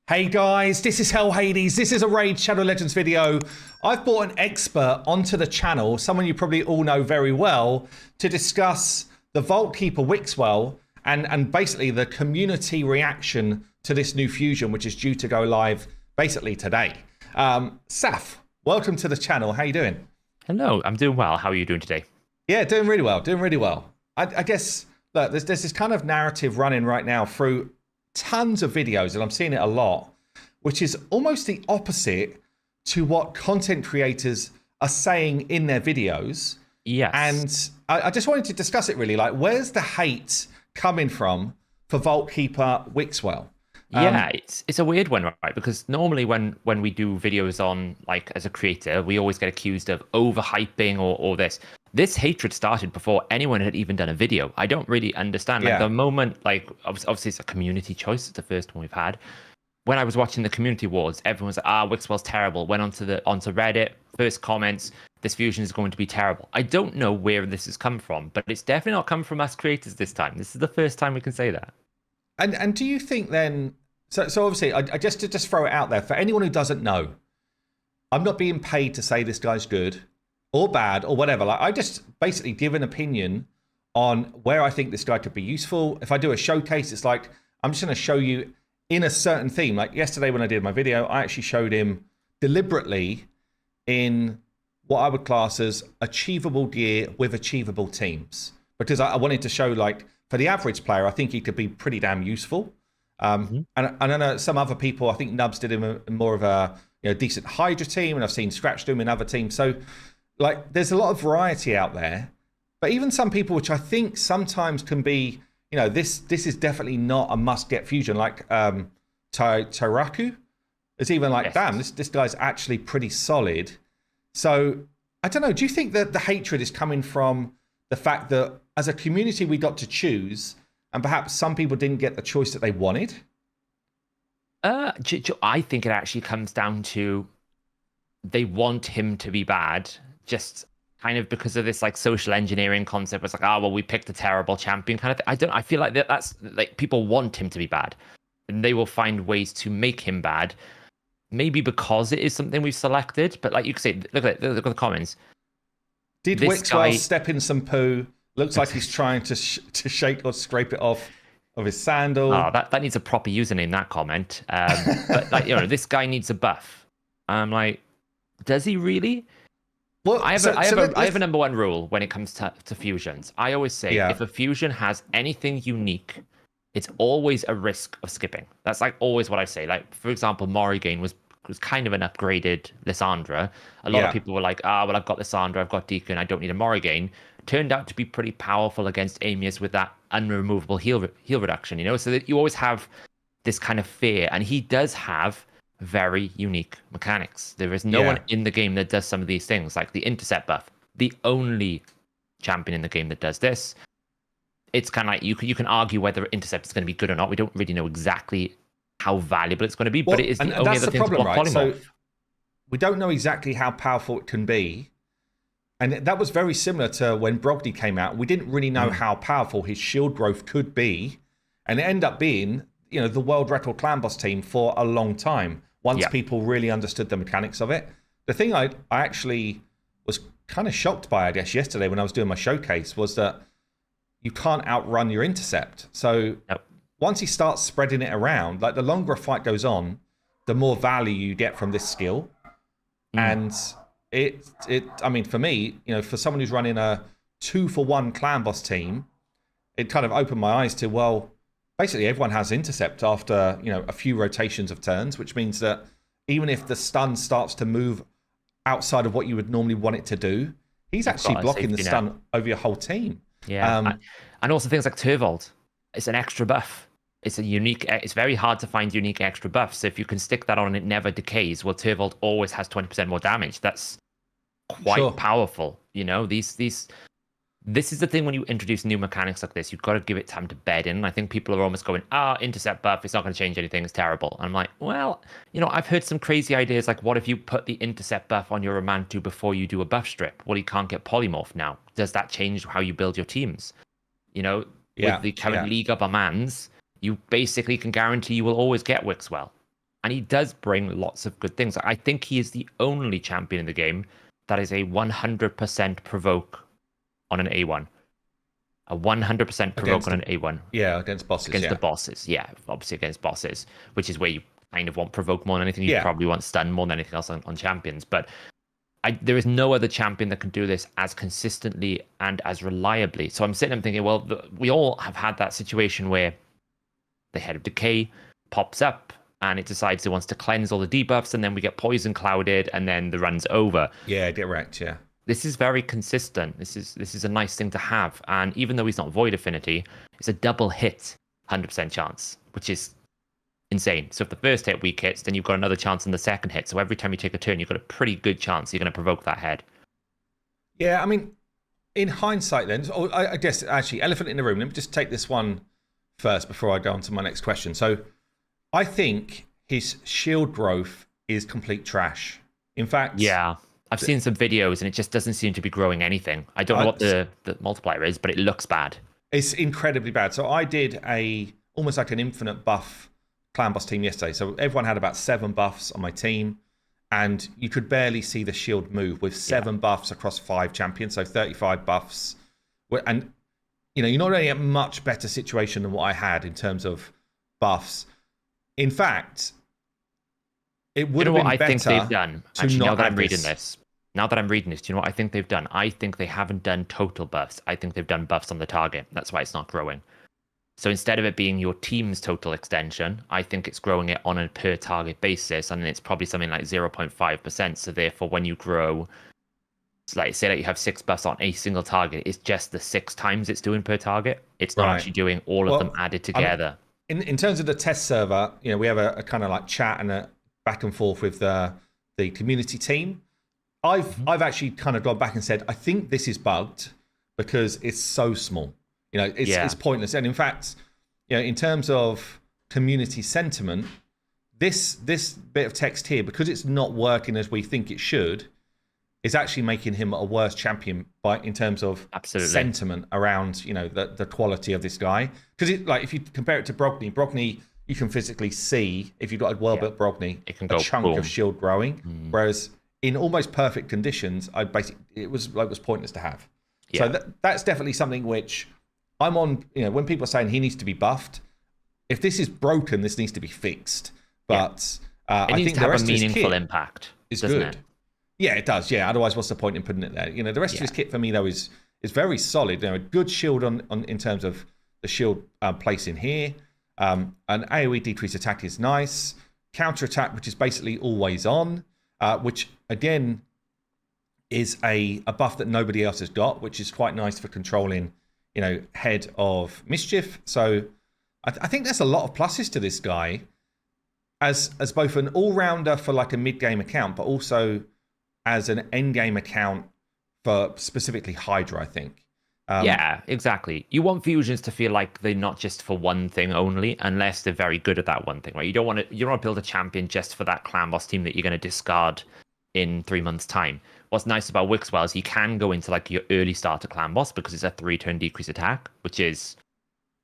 Hey guys, this is Hell Hades. This is a Raid Shadow Legends video. I've brought an expert onto the channel, someone you probably all know very well, to discuss the Vault Keeper Wixwell and basically the community reaction to this new fusion, which is due to go live basically today. Saf, welcome to the channel. How you doing? Hello, I'm doing well. How are you doing today? Yeah, doing really well, doing really well. I guess, look, there's this kind of narrative running right now through tons of videos, and I'm seeing it a lot, which is almost the opposite to what content creators are saying in their videos. Yes. And I just wanted to discuss it really, like, where's the hate coming from for Vault Keeper Wixwell? Yeah, it's a weird one, right? Because normally when we do videos on, like, as a creator, we always get accused of overhyping or this. This hatred started before anyone had even done a video. I don't really understand. Like, the moment, like, obviously it's a community choice. It's the first one we've had. When I was watching the community wars, everyone's like, Wixwell's terrible. Went onto Reddit, first comments, this fusion is going to be terrible. I don't know where this has come from, but it's definitely not come from us creators this time. This is the first time we can say that. And do you think then, so obviously, I just to throw it out there, for anyone who doesn't know, I'm not being paid to say this guy's good or bad or whatever. Like, I just basically give an opinion on where I think this guy could be useful. If I do a showcase, it's like, I'm just going to show you in a certain theme. Like yesterday when I did my video, I actually showed him deliberately in what I would class as achievable gear with achievable teams. Because I wanted to show, like, for the average player, I think he could be pretty damn useful. And I know some other people, I think Nubs did him more of a decent Hydra team, and I've seen Scratch do him in other teams. So, like, there's a lot of variety out there. But even some people, which I think sometimes can be, this is definitely not a must-get fusion, like Taraku. It's even like, damn, this guy's actually pretty solid. So, I don't know, do you think that the hatred is coming from the fact that as a community we got to choose, and perhaps some people didn't get the choice that they wanted? I think it actually comes down to they want him to be bad, just kind of because of this, like, social engineering concept. It's like, well, we picked a terrible champion kind of thing. I feel like that's like, people want him to be bad, and they will find ways to make him bad. Maybe because it is something we've selected, but like you could say, look at the comments. Did Wixwell step in some poo? Looks like he's trying to shake or scrape it off of his sandal. Oh, that needs a proper username, that comment. But, like, this guy needs a buff. I'm like, does he really? Well, I have a number one rule when it comes to fusions. I always say, if a fusion has anything unique, it's always a risk of skipping. That's, like, always what I say. Like, for example, Morrigan was kind of an upgraded Lissandra. A lot of people were like, well, I've got Lissandra, I've got Deacon, I don't need a Morrigan. Turned out to be pretty powerful against Amius with that unremovable heal reduction, so that you always have this kind of fear. And he does have very unique mechanics. There is no one in the game that does some of these things, like the intercept buff. The only champion in the game that does this. It's kind of like, you can argue whether intercept is going to be good or not. We don't really know exactly how valuable it's going to be, but it is the only other thing to block polymorph. So we don't know exactly how powerful it can be. And that was very similar to when Brogdie came out. We didn't really know how powerful his shield growth could be. And it ended up being, the world record clan boss team for a long time, once people really understood the mechanics of it. The thing I actually was kind of shocked by, I guess, yesterday when I was doing my showcase, was that you can't outrun your intercept. So once he starts spreading it around, like, the longer a fight goes on, the more value you get from this skill. And I mean, for me, for someone who's running a 2-for-1 clan boss team, it kind of opened my eyes to, well, basically everyone has intercept after, a few rotations of turns, which means that even if the stun starts to move outside of what you would normally want it to do, he's actually blocking the stun over your whole team. Yeah. And also things like Turvold. It's an extra buff. It's very hard to find unique extra buffs. So if you can stick that on and it never decays, well, Turvold always has 20% more damage. That's quite powerful. This is the thing when you introduce new mechanics like this, you've got to give it time to bed in. I think people are almost going, intercept buff, it's not going to change anything, it's terrible. And I'm like, well, I've heard some crazy ideas, like, what if you put the intercept buff on your Romantu before you do a buff strip? Well, you can't get polymorph now. Does that change how you build your teams? With the current League of Amans, you basically can guarantee you will always get Wixwell. And he does bring lots of good things. I think he is the only champion in the game that is a 100% provoke on an A1. A 100% provoke on an A1. Yeah, against bosses. Against the bosses. Yeah, obviously against bosses, which is where you kind of want provoke more than anything. You probably want stun more than anything else on champions. But there is no other champion that can do this as consistently and as reliably. So I'm sitting there thinking, well, we all have had that situation where the Head of Decay pops up and it decides it wants to cleanse all the debuffs, and then we get poison clouded, and then the run's over. Yeah, get wrecked, yeah. This is very consistent. This is a nice thing to have. And even though he's not Void Affinity, it's a double hit 100% chance, which is insane. So if the first hit weak hits, then you've got another chance in the second hit. So every time you take a turn, you've got a pretty good chance you're going to provoke that head. Yeah, I mean, in hindsight then, I guess actually, elephant in the room, let me just take this one first before I go on to my next question. So I think his shield growth is complete trash. In fact... Yeah, I've seen some videos and it just doesn't seem to be growing anything. I don't know what the multiplier is, but it looks bad. It's incredibly bad. So I did almost like an infinite buff clan boss team yesterday. So everyone had about 7 buffs on my team, and you could barely see the shield move with 7 buffs across 5 champions, so 35 buffs. And you're not really in a much better situation than what I had in terms of buffs. In fact, it would have been better. I think they've done. Actually, now that I'm reading this, do you know what I think they've done? I think they haven't done total buffs. I think they've done buffs on the target. That's why it's not growing. So instead of it being your team's total extension, I think it's growing it on a per target basis, and it's probably something like 0.5%. So therefore, when you grow, say that you have 6 buffs on a single target, it's just the 6 times it's doing per target. It's not actually doing all of them added together. In terms of the test server, we have a kind of like chat and a back and forth with the community team. I've actually kind of gone back and said, I think this is bugged because it's so small. It's pointless. And in fact, in terms of community sentiment, this bit of text here, because it's not working as we think it should, is actually making him a worse champion in terms of sentiment around the quality of this guy. Because if you compare it to Brogni, you can physically see, if you've got a well-built Brogni, a chunk of shield growing. Whereas in almost perfect conditions, it was pointless to have. Yeah. So that's definitely something which I'm on. When people are saying he needs to be buffed, if this is broken, this needs to be fixed. But I think the rest of his kit impact is good. It? Yeah, it does. Yeah, otherwise, what's the point in putting it there? The rest of his kit for me though is very solid. A good shield on in terms of the shield place in here. An AoE decrease attack is nice. Counter attack, which is basically always on, which again is a buff that nobody else has got, which is quite nice for controlling, Head of Mischief. So I think there's a lot of pluses to this guy as both an all-rounder for like a mid-game account, but also as an end-game account for specifically Hydra, I think. Yeah, exactly. You want fusions to feel like they're not just for one thing only, unless they're very good at that one thing, right? You don't want to build a champion just for that clan boss team that you're going to discard in 3 months' time. What's nice about Wixwell is you can go into like your early starter clan boss because it's a 3-turn decrease attack, which is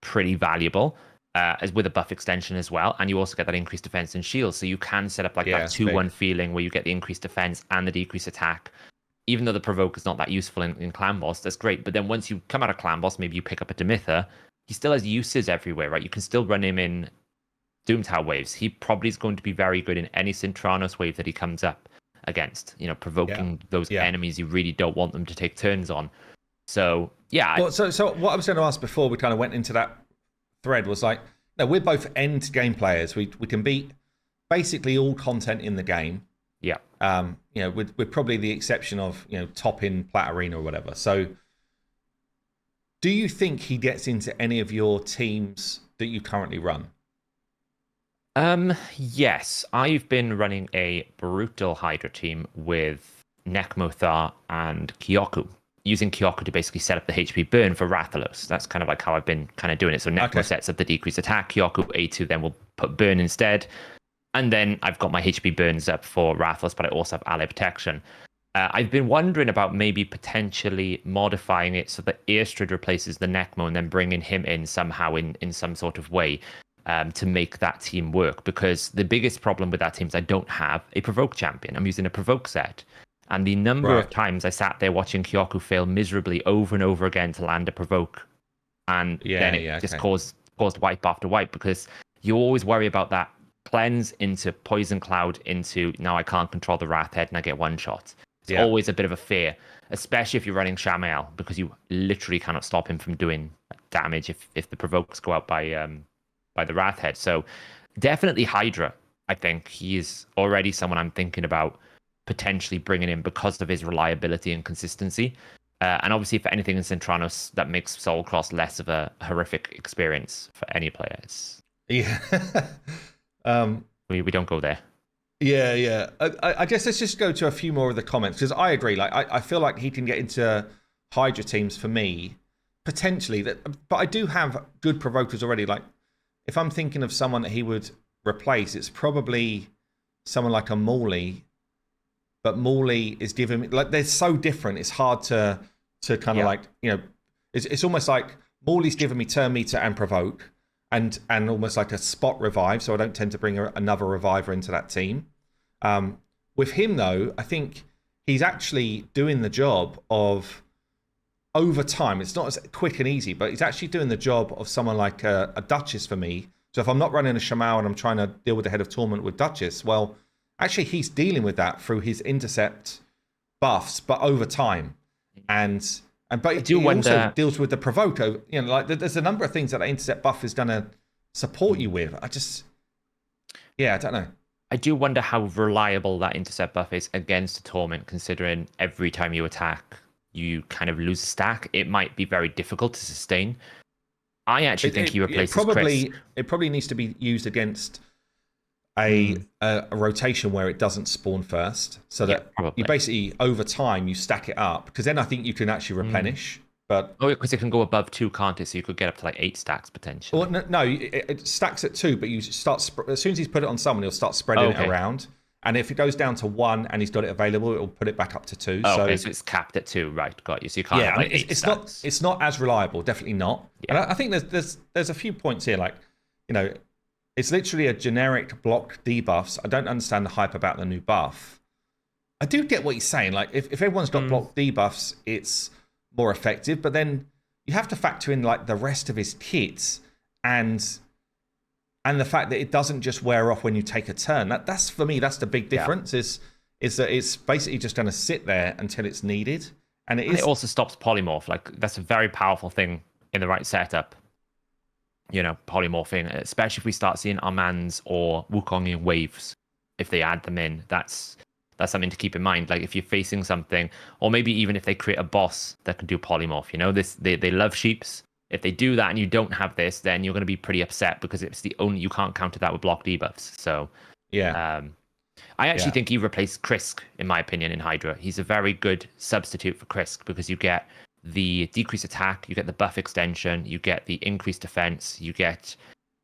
pretty valuable, as with a buff extension as well. And you also get that increased defense and shield, so you can set up like that 2-1 feeling where you get the increased defense and the decreased attack. Even though the provoke is not that useful in clan boss, that's great. But then once you come out of clan boss, maybe you pick up a Demitha, he still has uses everywhere, right? You can still run him in Doomtower waves. He probably is going to be very good in any Cintranos wave that he comes up against, provoking those enemies you really don't want them to take turns on. So, yeah. Well, so what I was going to ask before we kind of went into that thread was like, no, we're both end game players. We can beat basically all content in the game. Yeah. With probably the exception of, top in Plat Arena or whatever. So do you think he gets into any of your teams that you currently run? Yes. I've been running a brutal Hydra team with Nekmothar and Kyoku, using Kyoku to basically set up the HP burn for Rathalos. That's kind of like how I've been kind of doing it. So Nekmo sets up the decreased attack, Kyoku A2 then will put burn instead. And then I've got my HP burns up for Rathalos, but I also have ally protection. I've been wondering about maybe potentially modifying it so that Airstrid replaces the Nekmo and then bringing him in somehow in some sort of way. to make that team work, because the biggest problem with that team is I don't have a provoke champion. I'm using a provoke set. And the number of times I sat there watching Kyoku fail miserably over and over again to land a provoke, and then it just caused wipe after wipe, because you always worry about that cleanse into poison cloud into now I can't control the Wrath Head and I get one shot. It's always a bit of a fear, especially if you're running Shamael, because you literally cannot stop him from doing damage if the provokes go out by the Wrath Head. So definitely Hydra. I think he is already someone I'm thinking about potentially bringing in because of his reliability and consistency. And obviously, for anything in Centranos, that makes Soul Cross less of a horrific experience for any players. Yeah. We don't go there. Yeah. I guess let's just go to a few more of the comments, because I agree. Like I feel like he can get into Hydra teams for me, potentially. But I do have good provokers already. Like if I'm thinking of someone that he would replace, it's probably someone like a Morley. But Morley is giving me, like, they're so different. It's hard to kind of like, it's almost like Morley's giving me turn meter and provoke, and almost like a spot revive. So I don't tend to bring another reviver into that team. With him though, I think he's actually doing the job of over time. It's not as quick and easy, but he's actually doing the job of someone like a Duchess for me. So if I'm not running a Shamael and I'm trying to deal with the Head of Torment with Duchess, well, actually, he's dealing with that through his intercept buffs, but over time, but he also deals with the provoke. Like there's a number of things that the intercept buff is going to support you with. I don't know. I do wonder how reliable that intercept buff is against a Torment, considering every time you attack, you kind of lose a stack. It might be very difficult to sustain. I actually think he replaces Chris. It probably needs to be used against a rotation where it doesn't spawn first, so that you basically over time you stack it up, because then I think you can actually replenish. But because it can go above 2, can't it? So you could get up to like 8 stacks potentially. Well, no, it stacks at 2, but you start as soon as he's put it on someone, he'll start spreading it around. And if it goes down to 1 and he's got it available, it'll put it back up to 2. So it's capped at 2, right? Got you. So you can't have like 8 stacks. It's not as reliable, definitely not. Yeah. And I think there's a few points here, like it's literally a generic block debuffs. I don't understand the hype about the new buff. I do get what he's saying. Like, if everyone's got block debuffs, it's more effective. But then you have to factor in like the rest of his kits and the fact that it doesn't just wear off when you take a turn. That's for me. That's the big difference. Is that it's basically just going to sit there until it's needed, and it also stops polymorph. Like that's a very powerful thing in the right setup. Polymorphing, especially if we start seeing Armands or Wukong in waves, if they add them in, that's something to keep in mind. Like if you're facing something, or maybe even if they create a boss that can do polymorph, they love sheeps. If they do that and you don't have this, then you're going to be pretty upset, because it's the only, you can't counter that with block debuffs. So I actually think he replaced Krisk, in my opinion, in Hydra. He's a very good substitute for Krisk, because you get the decreased attack, you get the buff extension, you get the increased defense, you get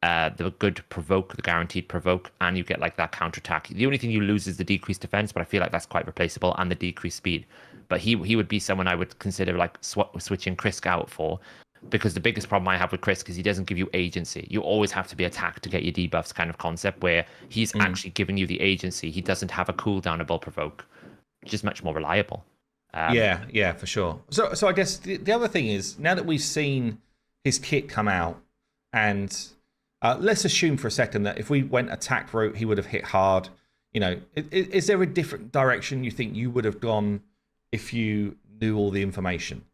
the good provoke, the guaranteed provoke, and you get like that counter attack. The only thing you lose is the decreased defense, but I feel like that's quite replaceable, and the decreased speed. But he would be someone I would consider like switching Krisk out for, because the biggest problem I have with Krisk is he doesn't give you agency. You always have to be attacked to get your debuffs kind of concept, where he's actually giving you the agency. He doesn't have a cooldownable provoke, which is much more reliable. Yeah, for sure. So I guess the other thing is, now that we've seen his kit come out, and let's assume for a second that if we went attack route, he would have hit hard. Is there a different direction you think you would have gone if you knew all the information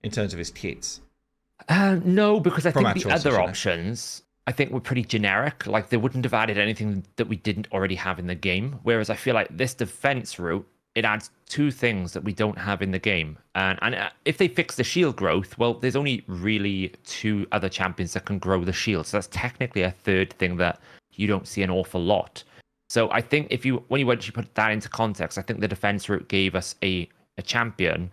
in terms of his kits? No, because I think the other options I think were pretty generic. Like they wouldn't have added anything that we didn't already have in the game. Whereas I feel like this defense route, it adds 2 things that we don't have in the game. And if they fix the shield growth, well, there's only really 2 other champions that can grow the shield. So that's technically a 3rd thing that you don't see an awful lot. So I think when you put that into context, I think the defense route gave us a champion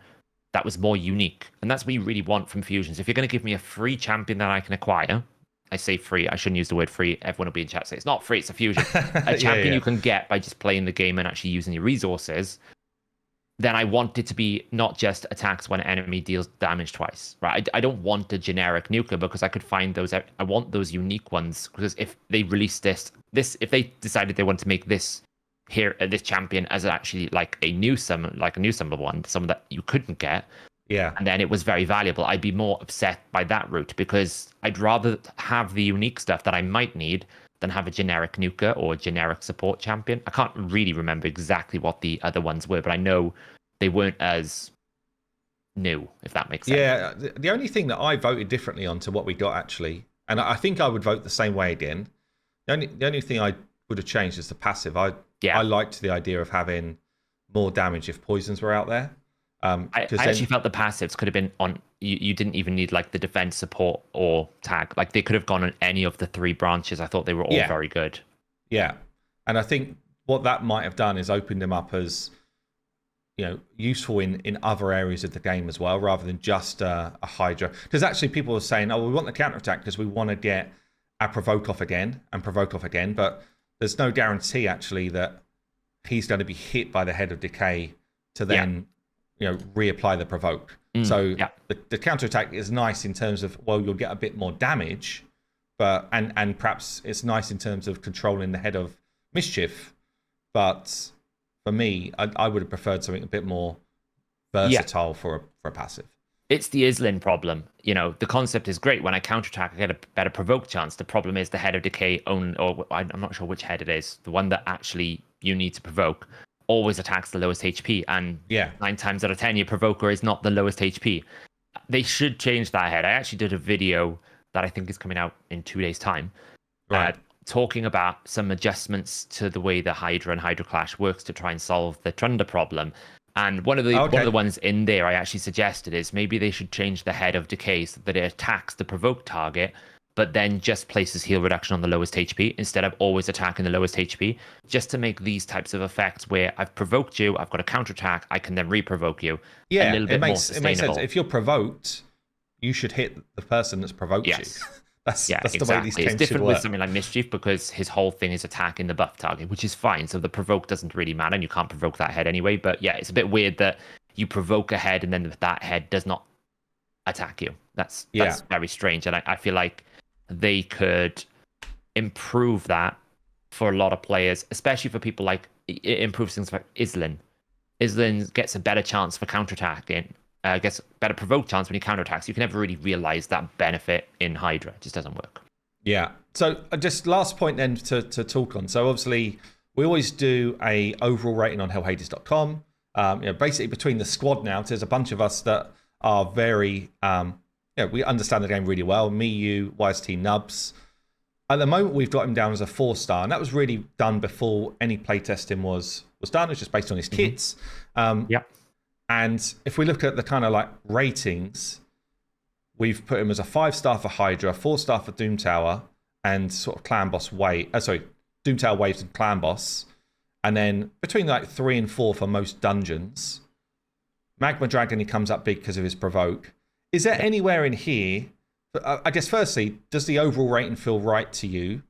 that was more unique. And that's what you really want from Fusions. If you're going to give me a free champion that I can acquire, I say free, I shouldn't use the word free. Everyone will be in chat say it's not free, it's a Fusion. A champion you can get by just playing the game and actually using your resources, then I want it to be not just attacks when an enemy deals damage twice, right? I don't want a generic nuker because I could find those. I want those unique ones because if they release this, if they decided they want to make this here, this champion as actually like a new summon, one, someone that you couldn't get. Yeah. And then it was very valuable. I'd be more upset by that route because I'd rather have the unique stuff that I might need than have a generic nuker or a generic support champion. I can't really remember exactly what the other ones were, but I know they weren't as new, if that makes sense. Yeah, the only thing that I voted differently on to what we got actually, and I think I would vote the same way again. The only thing I would have changed is the passive. I liked the idea of having more damage if poisons were out there. I actually felt the passives could have been on. You didn't even need like the defense, support, or tag. Like they could have gone on any of the 3 branches. I thought they were all very good. Yeah, and I think what that might have done is opened them up as, you know, useful in other areas of the game as well, rather than just a Hydra. Because actually, people were saying, "Oh, we want the counter attack because we want to get a provoke off again and provoke off again," but there's no guarantee actually that he's going to be hit by the Head of Decay to then. You know, reapply the provoke. So the counter attack is nice in terms of, well, you'll get a bit more damage, but and perhaps it's nice in terms of controlling the Head of Mischief. But for me, I would have preferred something a bit more versatile for a passive. It's the Islin problem. You know, the concept is great. When I counterattack, I get a better provoke chance. The problem is the Head of Decay or I'm not sure which head it is, the one that actually you need to provoke, always attacks the lowest HP, and 9 times out of 10 your provoker is not the lowest HP. They should change that head. I actually did a video that I think is coming out in 2 days time, talking about some adjustments to the way the Hydra and Hydra Clash works to try and solve the Trunda problem. And one of the ones in there I actually suggested is maybe they should change the Head of Decay so that it attacks the provoke target, but then just places heal reduction on the lowest HP instead of always attacking the lowest HP, just to make these types of effects where I've provoked you, I've got a counterattack, I can then re-provoke you. Yeah, a little bit more sustainable. It makes sense. If you're provoked, you should hit the person that's provoked you. That's exactly the way these games It's different should work. with something like Mischief because his whole thing is attacking the buff target, which is fine. So the provoke doesn't really matter, and you can't provoke that head anyway. But yeah, it's a bit weird that you provoke a head and then that head does not attack you. That's very strange, and I feel like they could improve that for a lot of players, especially for people like it improves things like Islin. Islin gets a better chance for counterattacking, gets a better provoke chance when he counterattacks. You can never really realize that benefit in Hydra. It just doesn't work. Yeah. So just last point then to talk on. So obviously we always do a overall rating on hellhades.com. Basically between the squad now, there's a bunch of us that are very we understand the game really well. Me, you, YST, Nubs. At the moment, we've got him down as a 4-star, and that was really done before any playtesting was done. It was just based on his kits. And if we look at the kind of like ratings, we've put him as a 5-star for Hydra, 4-star for Doom Tower, and sort of Clan Boss Doom Tower Waves and Clan Boss. And then between like 3 and 4 for most dungeons. Magma Dragon, he comes up big because of his provoke. Is there anywhere in here, I guess firstly, does the overall rating feel right to you?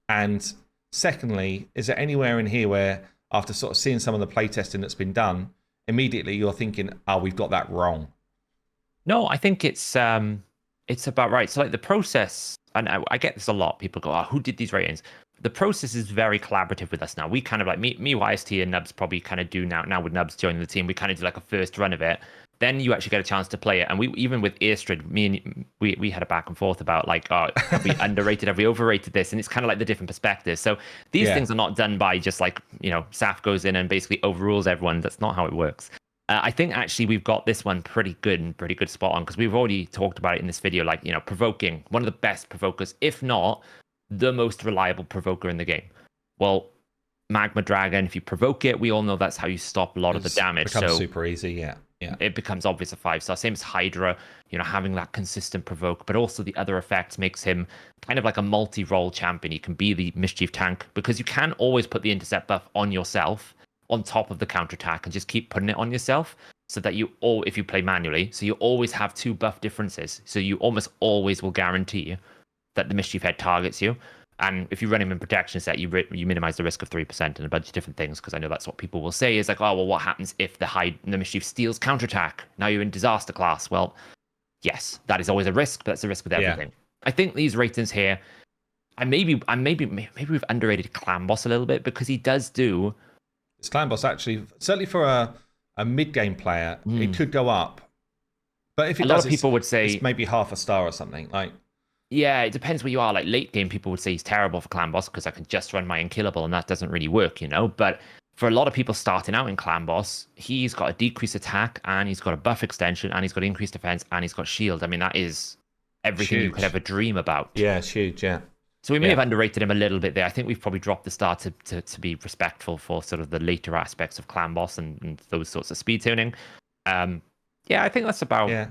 And secondly, is there anywhere in here where after sort of seeing some of the playtesting that's been done, immediately you're thinking, oh, we've got that wrong? No, I think it's about right. So like the process, and I get this a lot. People go, oh, who did these ratings? The process is very collaborative with us now. We kind of like me, YST, and Nubs probably kind of do now with Nubs joining the team. We kind of do like a first run of it. Then you actually get a chance to play it. And we, even with Airstrid, we had a back and forth about like, oh, have we underrated, have we overrated this? And it's kind of like the different perspectives. So these things are not done by just like, Saf goes in and basically overrules everyone. That's not how it works. I think actually we've got this one pretty good spot on, because we've already talked about it in this video, like, provoking, one of the best provokers, if not the most reliable provoker in the game. Well, Magma Dragon, if you provoke it, we all know that's how you stop a lot of the damage. It becomes super easy, yeah. It becomes obvious a 5-star. Same as Hydra, having that consistent provoke, but also the other effects makes him kind of like a multi-role champion. He can be the mischief tank, because you can always put the intercept buff on yourself on top of the counterattack and just keep putting it on yourself, so that if you play manually, so you always have 2 buff differences. So you almost always will guarantee that the mischief head targets you. And if you run him in protection set, you minimize the risk of 3% and a bunch of different things, because I know that's what people will say is like, oh, well, what happens if the Mischief steals counterattack? Now you're in disaster class. Well, yes, that is always a risk, but that's a risk with everything. I think these ratings here, maybe we've underrated Clan Boss a little bit, because he does do... This Clan Boss actually, certainly for a mid-game player, it could go up. But if it lot of people would say it's maybe half a star or something. Like, yeah, it depends where you are. Like late game, people would say he's terrible for Clan Boss because I can just run my Unkillable, and that doesn't really work, you know. But for a lot of people starting out in Clan Boss, he's got a decreased attack, and he's got a buff extension, and he's got increased defense, and he's got shield. I mean, that is everything you could ever dream about. Yeah, it's huge. Yeah. So we may have underrated him a little bit there. I think we've probably dropped the star to be respectful for sort of the later aspects of Clan Boss and those sorts of speed tuning. Yeah, I think that's about. Yeah.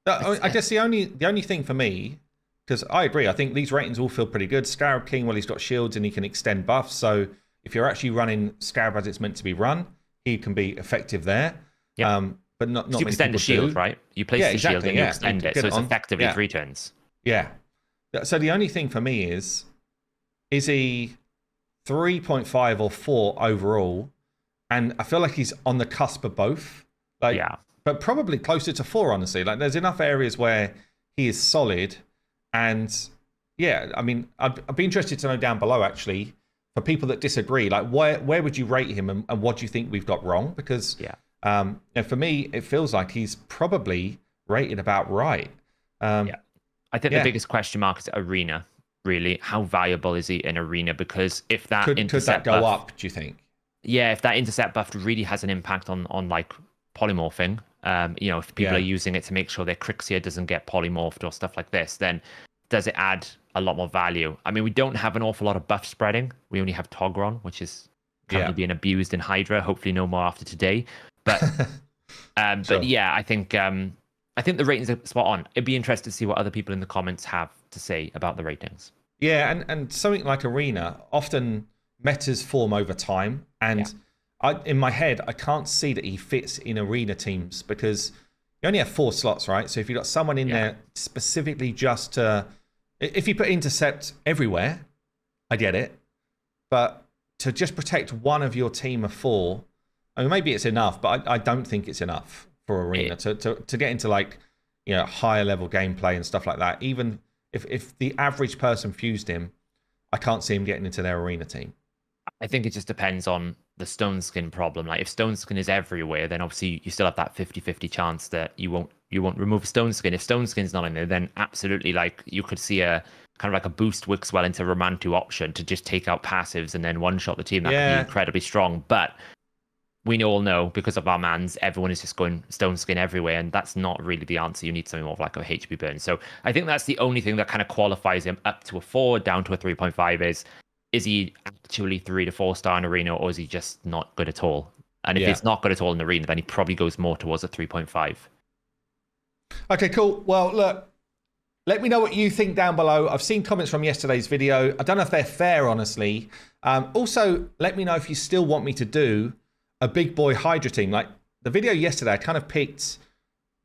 I guess the only thing for me, because I agree, I think these ratings all feel pretty good. Scarab King, well, he's got shields and he can extend buffs. So if you're actually running Scarab as it's meant to be run, he can be effective there. Yeah. But not you extend the shield, right? You place the shield and you extend it, so it's effectively 3 turns. Yeah. So the only thing for me is he 3.5 or 4 overall? And I feel like he's on the cusp of both. Like, but probably closer to 4, honestly. Like, there's enough areas where he is solid. And yeah, I mean, I'd be interested to know down below, actually, for people that disagree, like where would you rate him, and what do you think we've got wrong? Because for me, it feels like he's probably rated about right. I think the biggest question mark is Arena, really. How valuable is he in Arena? Because if that could that go up, do you think? Yeah, if that intercept buff really has an impact on like polymorphing, you know, if people are using it to make sure their Crixia doesn't get polymorphed or stuff like this, then does it add a lot more value? I mean, we don't have an awful lot of buff spreading. We only have Togron, which is currently being abused in Hydra. Hopefully no more after today. But but yeah, I think the ratings are spot on. It'd be interesting to see what other people in the comments have to say about the ratings. Yeah, and something like Arena, often metas form over time, and in my head, I can't see that he fits in Arena teams, because you only have 4 slots, right? So if you've got someone in there specifically just to... If you put intercept everywhere, I get it. But to just protect one of your team of 4, I mean, maybe it's enough, but I don't think it's enough for Arena to get into, like, you know, higher level gameplay and stuff like that. Even if the average person fused him, I can't see him getting into their Arena team. I think it just depends on the Stone Skin problem. Like, if Stone Skin is everywhere, then obviously you still have that 50-50 chance that you won't remove Stone Skin. If Stone Skin's not in there, then absolutely, like, you could see a kind of like a boost Wixwell into Romantu option to just take out passives and then one-shot the team. That could be incredibly strong. But we all know, because of our mans, everyone is just going Stone Skin everywhere, and that's not really the answer. You need something more of like a HP burn. So I think that's the only thing that kind of qualifies him up to a 4, down to a 3.5 is he actually 3 to 4 star in Arena, or is he just not good at all? And if it's not good at all in Arena, then he probably goes more towards a 3.5. Okay, cool. Well, look, let me know what you think down below. I've seen comments from yesterday's video. I don't know if they're fair, honestly. Also, let me know if you still want me to do a big boy Hydra team. Like the video yesterday, I kind of picked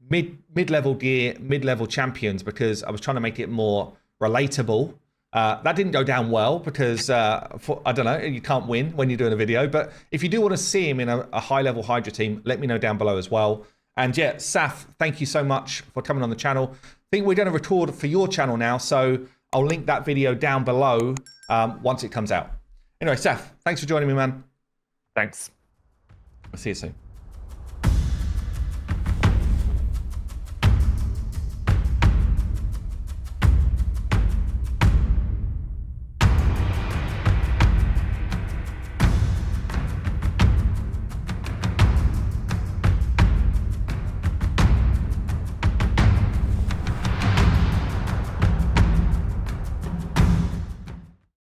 mid-level gear, mid-level champions, because I was trying to make it more relatable. That didn't go down well because, I don't know, you can't win when you're doing a video. But if you do want to see him in a high-level Hydra team, let me know down below as well. And yeah, Saf, thank you so much for coming on the channel. I think we're going to record for your channel now, so I'll link that video down below once it comes out. Anyway, Saf, thanks for joining me, man. Thanks. I'll see you soon.